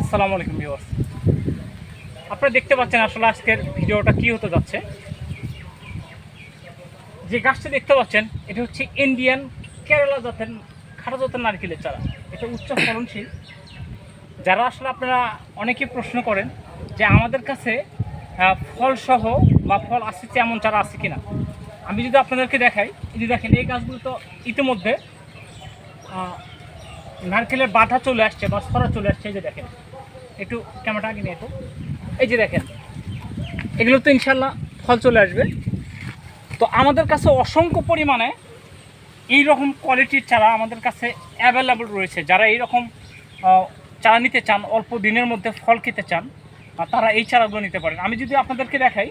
আসসালামু আলাইকুম ভিউয়ার্স, আপনারা দেখতে পাচ্ছেন আসলে আজকের ভিডিওটা কি হতে যাচ্ছে। যে গাছটা দেখতে পাচ্ছেন এটা হচ্ছে ইন্ডিয়ান কেরালা জাতের খাটো জাতের নারকেলের চারা। এটা উচ্চ ফলনশীল। যারা আসলে আপনারা অনেকে প্রশ্ন করেন যে আমাদের কাছে ফলসহ বা ফল আসছে এমন চারা আছে কিনা। আমি যদি আপনাদেরকে দেখাই, যদি দেখেন এই গাছগুলো তো ইতিমধ্যে নারকেলের বাধা চলে আসছে বা ছড়া চলে আসছে। এই যে দেখেন, একটু ক্যামেরাটা আগে নিয়ে একটু, এই যে দেখেন এগুলো তো ইনশাল্লাহ ফল চলে আসবে। তো আমাদের কাছে অসংখ্য পরিমাণে এই রকম কোয়ালিটির চারা আমাদের কাছে অ্যাভেলেবল রয়েছে। যারা এইরকম চারা নিতে চান, অল্প দিনের মধ্যে ফল খেতে চান, তারা এই চারাগুলো নিতে পারেন। আমি যদি আপনাদেরকে দেখাই,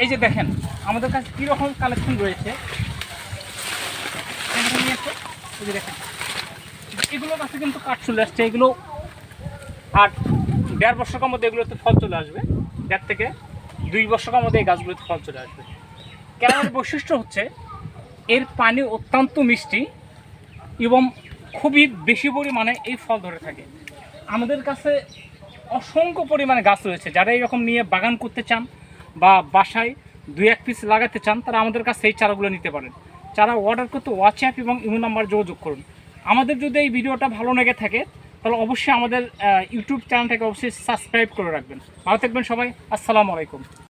এই যে দেখেন আমাদের কাছে কীরকম কালেকশন রয়েছে। এই যে দেখেন এগুলোর কাছে কিন্তু কাঠ চলে আসছে। এগুলো আর 1.5 বছরের মধ্যে এগুলোতে ফল চলে আসবে। 1.5 থেকে 2 বছরের মধ্যে এই গাছগুলোতে ফল চলে আসবে। কেরালার বৈশিষ্ট্য হচ্ছে এর পানি অত্যন্ত মিষ্টি এবং খুবই বেশি পরিমাণে এই ফল ধরে থাকে। আমাদের কাছে অসংখ্য পরিমাণে গাছ রয়েছে। যারা এরকম নিয়ে বাগান করতে চান বা বাসায় 2-1 পিস লাগাতে চান, তারা আমাদের কাছে এই চারাগুলো নিতে পারেন। চারা অর্ডার করতে হোয়াটসঅ্যাপ এবং ইমো নাম্বার যোগাযোগ করুন। আমাদের যদি এই ভিডিওটা ভালো লেগে থাকে তাহলে অবশ্যই আমাদের ইউটিউব চ্যানেলটাকে অবশ্যই সাবস্ক্রাইব করে রাখবেন। ভালো থাকবেন সবাই। আসসালামু আলাইকুম।